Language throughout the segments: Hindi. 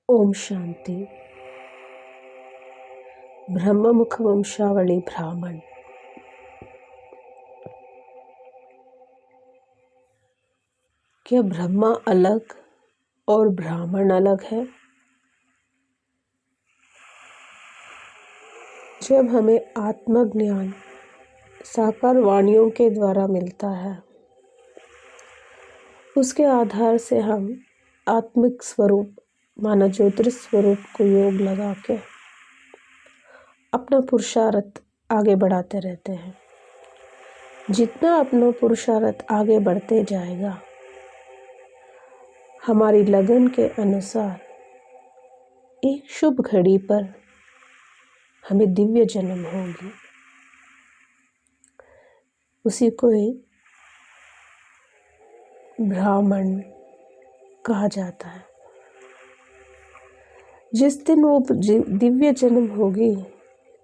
ओम शांति। ब्रह्ममुख वंशावली ब्राह्मण। क्या ब्रह्मा अलग और ब्राह्मण अलग है? जब हमें आत्मज्ञान साकार वाणियों के द्वारा मिलता है, उसके आधार से हम आत्मिक स्वरूप माना ज्योतिष स्वरूप को योग लगा के अपना पुरुषार्थ आगे बढ़ाते रहते हैं। जितना अपना पुरुषार्थ आगे बढ़ते जाएगा, हमारी लगन के अनुसार एक शुभ घड़ी पर हमें दिव्य जन्म होगी। उसी को ही ब्राह्मण कहा जाता है। जिस दिन वो दिव्य जन्म होगी,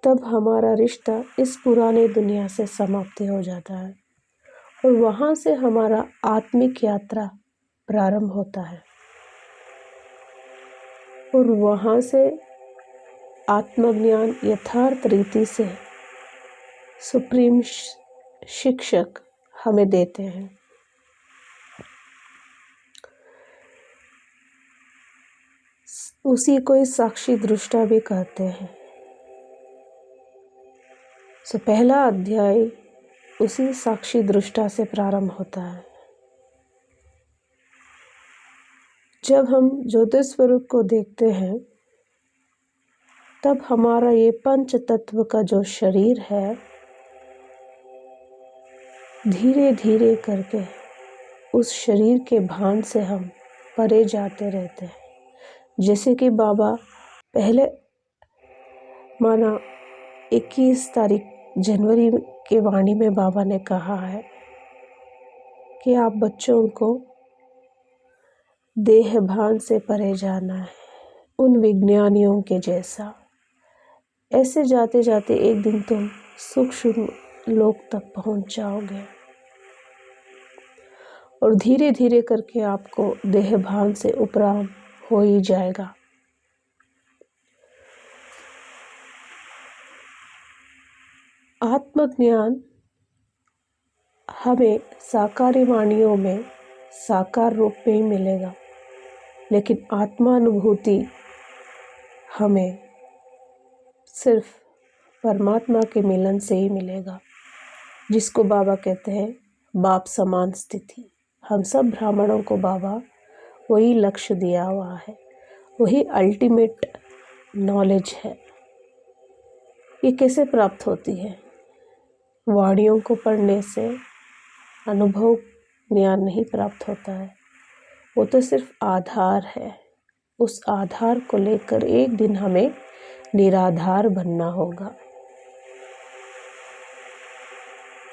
तब हमारा रिश्ता इस पुराने दुनिया से समाप्ति हो जाता है और वहाँ से हमारा आत्मिक यात्रा प्रारंभ होता है। और वहाँ से आत्मज्ञान यथार्थ रीति से सुप्रीम शिक्षक हमें देते हैं। उसी को साक्षी दृष्टा भी कहते हैं। पहला अध्याय उसी साक्षी दृष्टा से प्रारंभ होता है। जब हम ज्योतिष स्वरूप को देखते हैं, तब हमारा ये पंच तत्व का जो शरीर है, धीरे धीरे करके उस शरीर के भान से हम परे जाते रहते हैं। जैसे कि बाबा पहले माना 21 तारीख जनवरी के वाणी में बाबा ने कहा है कि आप बच्चों को देह भान से परे जाना है, उन विज्ञानियों के जैसा। ऐसे जाते जाते एक दिन तुम सूक्ष्म लोक तक पहुंच जाओगे और धीरे धीरे करके आपको देह भान से उपराम हो ही जाएगा। आत्मज्ञान हमें साकारी वाणियों में साकार रूप में ही मिलेगा, लेकिन आत्मानुभूति हमें सिर्फ परमात्मा के मिलन से ही मिलेगा, जिसको बाबा कहते हैं बाप समान स्थिति। हम सब ब्राह्मणों को बाबा वही लक्ष्य दिया हुआ है, वही अल्टीमेट नॉलेज है। ये कैसे प्राप्त होती है? वाणियों को पढ़ने से अनुभव ज्ञान नहीं प्राप्त होता है, वो तो सिर्फ आधार है। उस आधार को लेकर एक दिन हमें निराधार बनना होगा।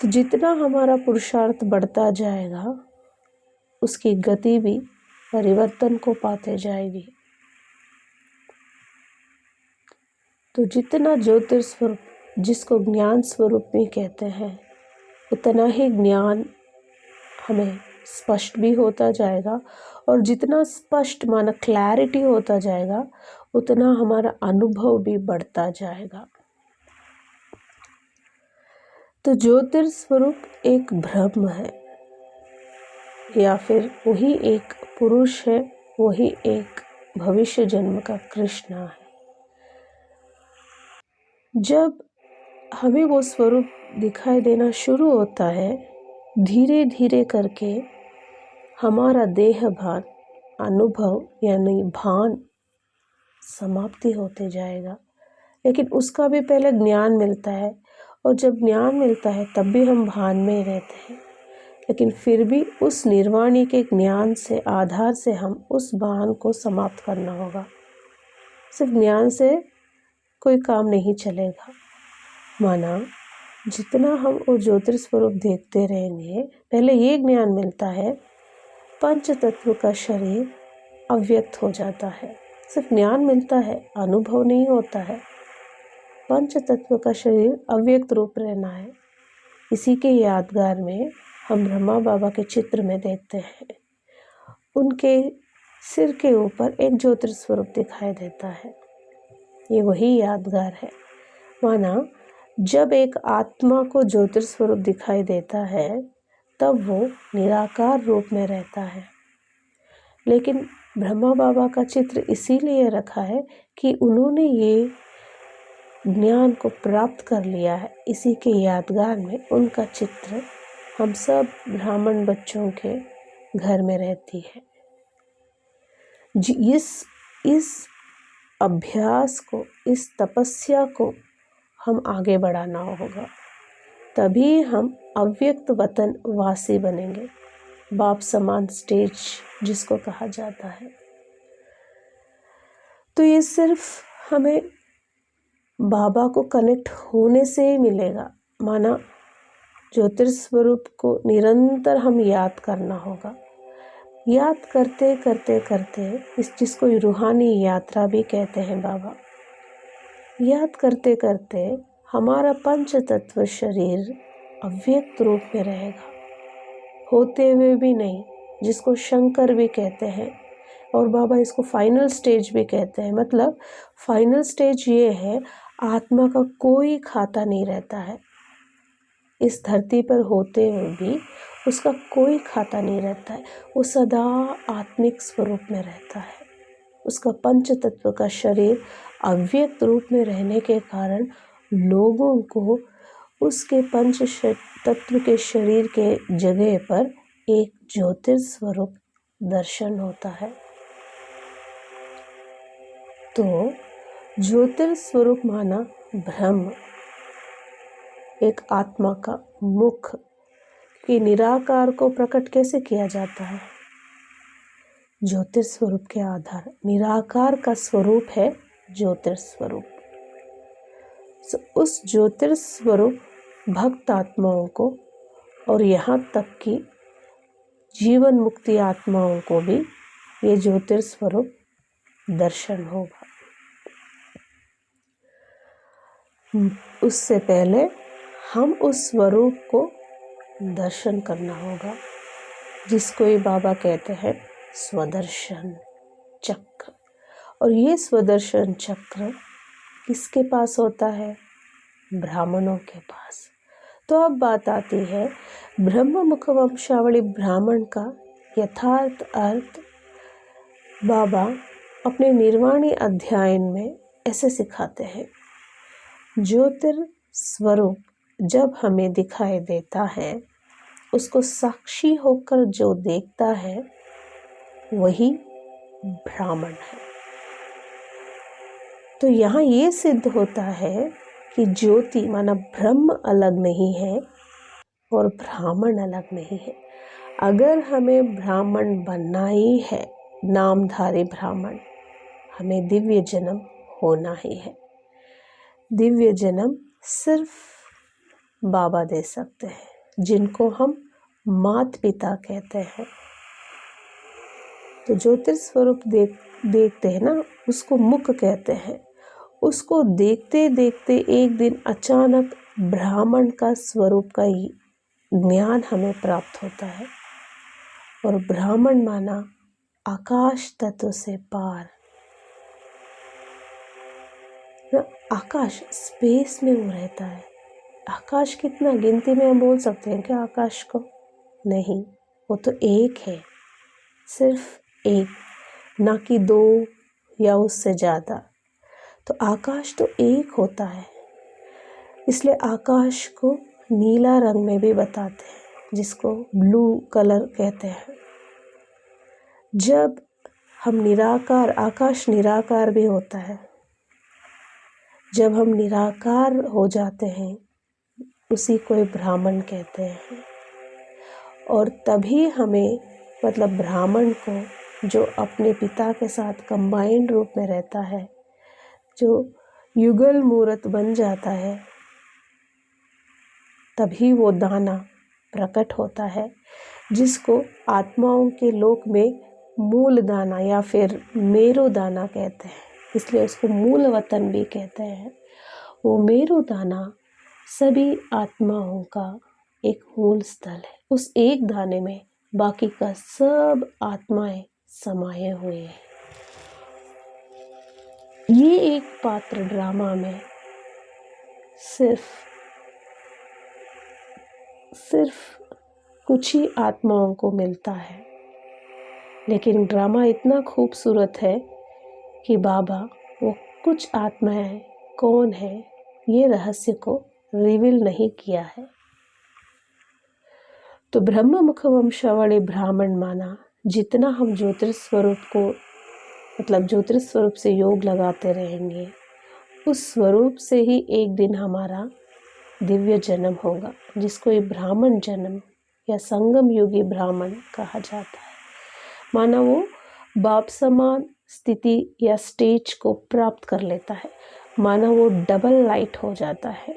तो जितना हमारा पुरुषार्थ बढ़ता जाएगा, उसकी गति भी परिवर्तन को पाते जाएगी। तो जितना ज्योतिष स्वरूप, जिसको ज्ञान स्वरूप में कहते हैं, उतना ही ज्ञान हमें स्पष्ट भी होता जाएगा। और जितना स्पष्ट माना क्लैरिटी होता जाएगा, उतना हमारा अनुभव भी बढ़ता जाएगा। तो ज्योतिष स्वरूप एक ब्रह्म है, या फिर वही एक पुरुष है, वही एक भविष्य जन्म का कृष्णा है। जब हमें वो स्वरूप दिखाई देना शुरू होता है, धीरे धीरे करके हमारा देह भान, अनुभव यानी भान समाप्ति होते जाएगा। लेकिन उसका भी पहले ज्ञान मिलता है, और जब ज्ञान मिलता है तब भी हम भान में ही रहते हैं। लेकिन फिर भी उस निर्वाणी के ज्ञान से, आधार से हम उस भान को समाप्त करना होगा। सिर्फ ज्ञान से कोई काम नहीं चलेगा। माना जितना हम वो ज्योतिष स्वरूप देखते रहेंगे, पहले ये ज्ञान मिलता है पंच तत्व का शरीर अव्यक्त हो जाता है। सिर्फ ज्ञान मिलता है, अनुभव नहीं होता है। पंच तत्व का शरीर अव्यक्त रूप रहना है। इसी के यादगार में हम ब्रह्मा बाबा के चित्र में देखते हैं, उनके सिर के ऊपर एक ज्योतिर्स्वरूप दिखाई देता है। ये वही यादगार है। माना जब एक आत्मा को ज्योतिर्स्वरूप दिखाई देता है तब वो निराकार रूप में रहता है। लेकिन ब्रह्मा बाबा का चित्र इसीलिए रखा है कि उन्होंने ये ज्ञान को प्राप्त कर लिया है। इसी के यादगार में उनका चित्र हम सब ब्राह्मण बच्चों के घर में रहती है। इस अभ्यास को, इस तपस्या को हम आगे बढ़ाना होगा, तभी हम अव्यक्त वतन वासी बनेंगे। बाप समान स्टेज जिसको कहा जाता है। तो ये सिर्फ हमें बाबा को कनेक्ट होने से ही मिलेगा। माना ज्योतिर्स्वरूप को निरंतर हम याद करना होगा। याद करते करते करते इस जिसको रूहानी यात्रा भी कहते हैं बाबा, याद करते करते हमारा पंच तत्व शरीर अव्यक्त रूप में रहेगा, होते हुए भी नहीं, जिसको शंकर भी कहते हैं और बाबा इसको फाइनल स्टेज भी कहते हैं। मतलब फाइनल स्टेज ये है, आत्मा का कोई खाता नहीं रहता है। इस धरती पर होते हुए भी उसका कोई खाता नहीं रहता है। वो सदा आत्मिक स्वरूप में रहता है। उसका पंच तत्व का शरीर अव्यक्त रूप में रहने के कारण लोगों को उसके पंच तत्व के शरीर के जगह पर एक ज्योतिर्स्वरूप दर्शन होता है। तो ज्योतिर्स्वरूप माना ब्रह्म, एक आत्मा का मुख कि निराकार को प्रकट कैसे किया जाता है? ज्योतिर्स्वरूप के आधार। निराकार का स्वरूप है ज्योतिर्स्वरूप। उस ज्योतिर्स्वरूप भक्त आत्माओं को और यहाँ तक कि जीवन मुक्ति आत्माओं को भी ये ज्योतिर्स्वरूप दर्शन होगा। उससे पहले हम उस स्वरूप को दर्शन करना होगा, जिसको ये बाबा कहते हैं स्वदर्शन चक्र। और ये स्वदर्शन चक्र किसके पास होता है? ब्राह्मणों के पास। तो अब बात आती है ब्रह्म मुख वंशावली ब्राह्मण का यथार्थ अर्थ। बाबा अपने निर्वाणी अध्याय में ऐसे सिखाते हैं, ज्योतिर्स्वरूप जब हमें दिखाई देता है, उसको साक्षी होकर जो देखता है वही ब्राह्मण है। तो यहाँ ये सिद्ध होता है कि ज्योति माना ब्रह्म अलग नहीं है और ब्राह्मण अलग नहीं है। अगर हमें ब्राह्मण बनना ही है, नामधारी ब्राह्मण, हमें दिव्य जन्म होना ही है। दिव्य जन्म सिर्फ बाबा दे सकते हैं, जिनको हम मात पिता कहते हैं। तो ज्योतिर्स्वरूप देखते हैं ना, उसको मुख कहते हैं। उसको देखते देखते एक दिन अचानक ब्राह्मण का स्वरूप का ज्ञान हमें प्राप्त होता है। और ब्राह्मण माना आकाश तत्व से पार। आकाश स्पेस में वो रहता है। आकाश कितना गिनती में हम बोल सकते हैं क्या आकाश को? नहीं, वो तो एक है, सिर्फ एक, ना कि दो या उससे ज़्यादा। तो आकाश तो एक होता है। इसलिए आकाश को नीला रंग में भी बताते हैं, जिसको ब्लू कलर कहते हैं। जब हम निराकार, आकाश निराकार भी होता है। जब हम निराकार हो जाते हैं, उसी को ब्राह्मण कहते हैं। और तभी हमें, मतलब ब्राह्मण को, जो अपने पिता के साथ कंबाइंड रूप में रहता है, जो युगल मूर्त बन जाता है, तभी वो दाना प्रकट होता है, जिसको आत्माओं के लोक में मूल दाना या फिर मेरु दाना कहते हैं। इसलिए उसको मूल वतन भी कहते हैं। वो मेरु दाना सभी आत्माओं का एक मूल स्थल है। उस एक दाने में बाकी का सब आत्माएं समाये हुए हैं। ये एक पात्र ड्रामा में सिर्फ कुछ ही आत्माओं को मिलता है, लेकिन ड्रामा इतना खूबसूरत है कि बाबा वो कुछ आत्माएं कौन है ये रहस्य को रिवील नहीं किया है। तो ब्रह्म मुख वंशावली ब्राह्मण माना, जितना हम ज्योतिष स्वरूप को मतलब ज्योतिष स्वरूप से योग लगाते रहेंगे, उस स्वरूप से ही एक दिन हमारा दिव्य जन्म होगा, जिसको ये ब्राह्मण जन्म या संगम युगी ब्राह्मण कहा जाता है। माना वो बाप समान स्थिति या स्टेज को प्राप्त कर लेता है, माना वो डबल लाइट हो जाता है।